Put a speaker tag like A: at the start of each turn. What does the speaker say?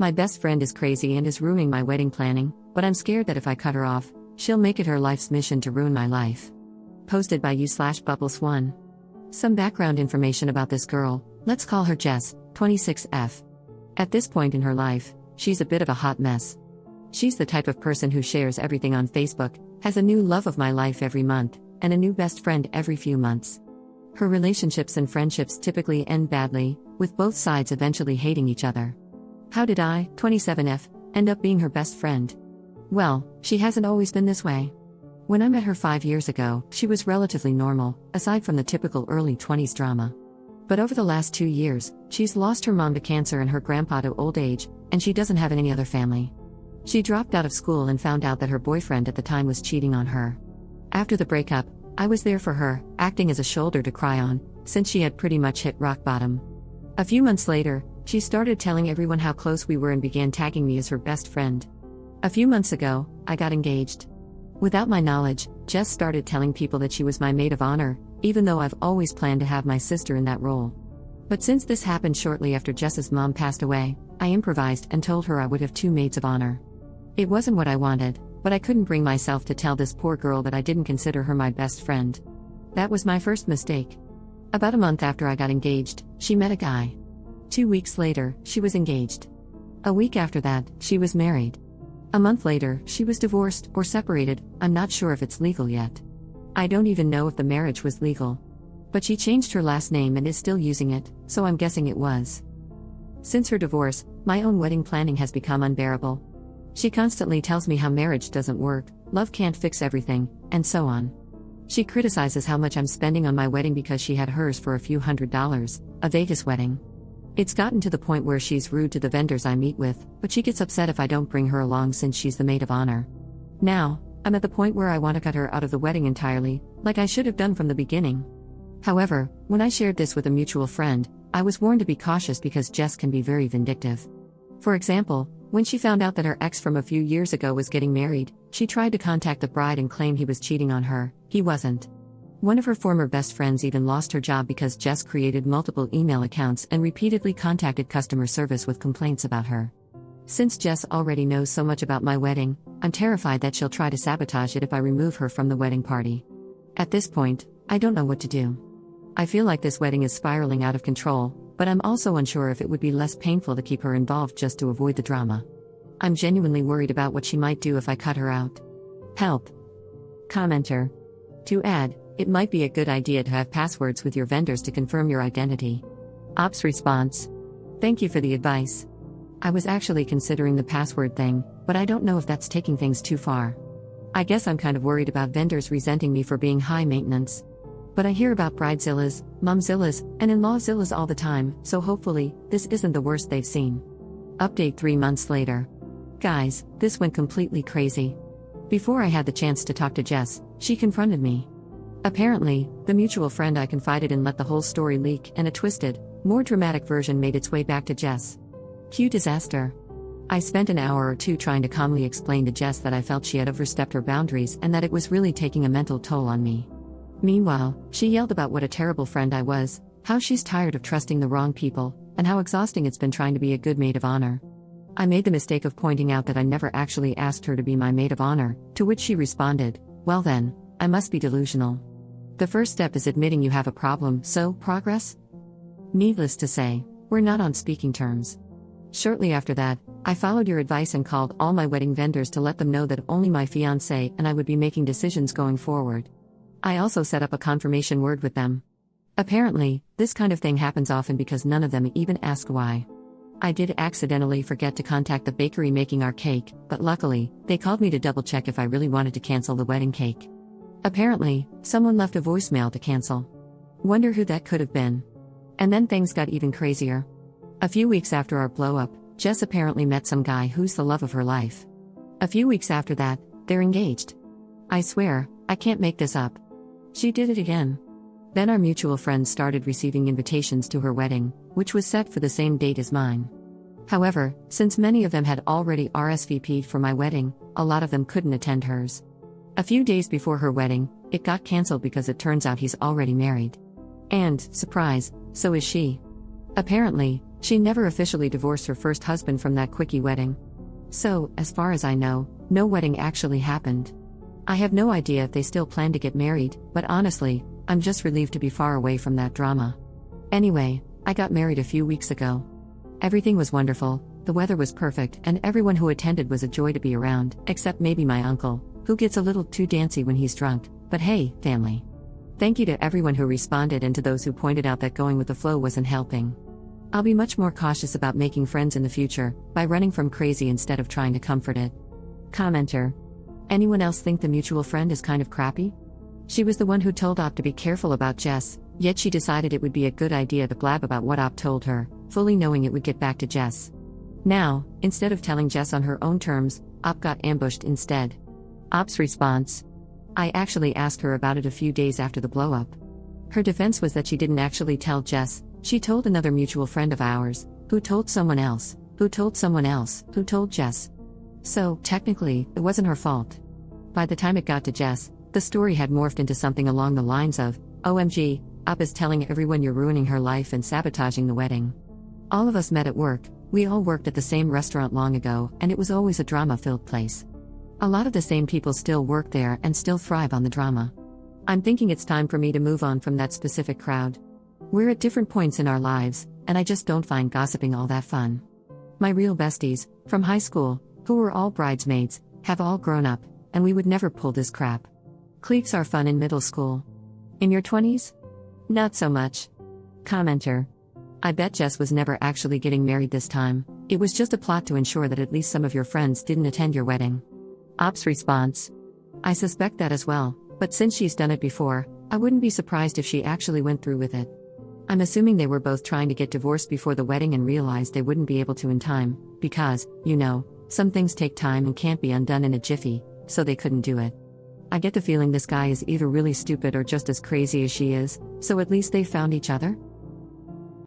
A: My best friend is crazy and is ruining my wedding planning, but I'm scared that if I cut her off, she'll make it her life's mission to ruin my life. Posted by you/Bubbleswan. Some background information about this girl. Let's call her Jess, 26F. At this point in her life, she's a bit of a hot mess. She's the type of person who shares everything on Facebook, has a new love of my life every month, and a new best friend every few months. Her relationships and friendships typically end badly, with both sides eventually hating each other. How did I, 27F, end up being her best friend? Well, she hasn't always been this way. When I met her 5 years ago, she was relatively normal, aside from the typical early 20s drama. But over the last 2 years, she's lost her mom to cancer and her grandpa to old age, and she doesn't have any other family. She dropped out of school and found out that her boyfriend at the time was cheating on her. After the breakup, I was there for her, acting as a shoulder to cry on, since she had pretty much hit rock bottom. A few months later, she started telling everyone how close we were and began tagging me as her best friend. A few months ago, I got engaged. Without my knowledge, Jess started telling people that she was my maid of honor, even though I've always planned to have my sister in that role. But since this happened shortly after Jess's mom passed away, I improvised and told her I would have 2 maids of honor. It wasn't what I wanted, but I couldn't bring myself to tell this poor girl that I didn't consider her my best friend. That was my first mistake. About a month after I got engaged, she met a guy. 2 weeks later, she was engaged. A week after that, she was married. A month later, she was divorced or separated. I'm not sure if it's legal yet. I don't even know if the marriage was legal. But she changed her last name and is still using it, so I'm guessing it was. Since her divorce, my own wedding planning has become unbearable. She constantly tells me how marriage doesn't work, love can't fix everything, and so on. She criticizes how much I'm spending on my wedding because she had hers for a few $100s, a Vegas wedding. It's gotten to the point where she's rude to the vendors I meet with, but she gets upset if I don't bring her along since she's the maid of honor. Now, I'm at the point where I want to cut her out of the wedding entirely, like I should have done from the beginning. However, when I shared this with a mutual friend, I was warned to be cautious because Jess can be very vindictive. For example, when she found out that her ex from a few years ago was getting married, she tried to contact the bride and claim he was cheating on her. He wasn't. One of her former best friends even lost her job because Jess created multiple email accounts and repeatedly contacted customer service with complaints about her. Since Jess already knows so much about my wedding, I'm terrified that she'll try to sabotage it if I remove her from the wedding party. At this point, I don't know what to do. I feel like this wedding is spiraling out of control, but I'm also unsure if it would be less painful to keep her involved just to avoid the drama. I'm genuinely worried about what she might do if I cut her out. Help. Commenter. To add, it might be a good idea to have passwords with your vendors to confirm your identity. Ops response. Thank you for the advice. I was actually considering the password thing, but I don't know if that's taking things too far. I guess I'm kind of worried about vendors resenting me for being high maintenance. But I hear about bridezillas, momzillas, and in-lawzillas all the time, so hopefully, this isn't the worst they've seen. Update 3 months later. Guys, this went completely crazy. Before I had the chance to talk to Jess, she confronted me. Apparently, the mutual friend I confided in let the whole story leak, and a twisted, more dramatic version made its way back to Jess. Cue disaster. I spent an hour or two trying to calmly explain to Jess that I felt she had overstepped her boundaries and that it was really taking a mental toll on me. Meanwhile, she yelled about what a terrible friend I was, how she's tired of trusting the wrong people, and how exhausting it's been trying to be a good maid of honor. I made the mistake of pointing out that I never actually asked her to be my maid of honor, to which she responded, "Well then, I must be delusional." The first step is admitting you have a problem, so, progress? Needless to say, we're not on speaking terms. Shortly after that, I followed your advice and called all my wedding vendors to let them know that only my fiancé and I would be making decisions going forward. I also set up a confirmation word with them. Apparently, this kind of thing happens often because none of them even ask why. I did accidentally forget to contact the bakery making our cake, but luckily, they called me to double-check if I really wanted to cancel the wedding cake. Apparently, someone left a voicemail to cancel. Wonder who that could have been. And then things got even crazier. A few weeks after our blow-up, Jess apparently met some guy who's the love of her life. A few weeks after that, they're engaged. I swear, I can't make this up. She did it again. Then our mutual friends started receiving invitations to her wedding, which was set for the same date as mine. However, since many of them had already RSVP'd for my wedding, a lot of them couldn't attend hers. A few days before her wedding, it got cancelled because it turns out he's already married. And, surprise, so is she. Apparently, She never officially divorced her first husband from that quickie wedding. So, as far as I know, no wedding actually happened. I have no idea if they still plan to get married, but honestly, I'm just relieved to be far away from that drama. Anyway, I got married a few weeks ago. Everything was wonderful, the weather was perfect, and everyone who attended was a joy to be around, except maybe my uncle, who gets a little too dancy when he's drunk, but hey, family. Thank you to everyone who responded and to those who pointed out that going with the flow wasn't helping. I'll be much more cautious about making friends in the future, by running from crazy instead of trying to comfort it. Commenter. Anyone else think the mutual friend is kind of crappy? She was the one who told Op to be careful about Jess, yet she decided it would be a good idea to blab about what Op told her, fully knowing it would get back to Jess. Now, instead of telling Jess on her own terms, Op got ambushed instead. Op's response. I actually asked her about it a few days after the blow-up. Her defense was that she didn't actually tell Jess, she told another mutual friend of ours, who told someone else, who told someone else, who told Jess. So, technically, it wasn't her fault. By the time it got to Jess, the story had morphed into something along the lines of, OMG, Op is telling everyone you're ruining her life and sabotaging the wedding. All of us met at work, we all worked at the same restaurant long ago, and it was always a drama-filled place. A lot of the same people still work there and still thrive on the drama. I'm thinking it's time for me to move on from that specific crowd. We're at different points in our lives, and I just don't find gossiping all that fun. My real besties, from high school, who were all bridesmaids, have all grown up, and we would never pull this crap. Cliques are fun in middle school. In your 20s? Not so much. Commenter. I bet Jess was never actually getting married this time, it was just a plot to ensure that at least some of your friends didn't attend your wedding. Op's response. I suspect that as well, but since she's done it before, I wouldn't be surprised if she actually went through with it. I'm assuming they were both trying to get divorced before the wedding and realized they wouldn't be able to in time, because, you know, some things take time and can't be undone in a jiffy, so they couldn't do it. I get the feeling this guy is either really stupid or just as crazy as she is, so at least they found each other?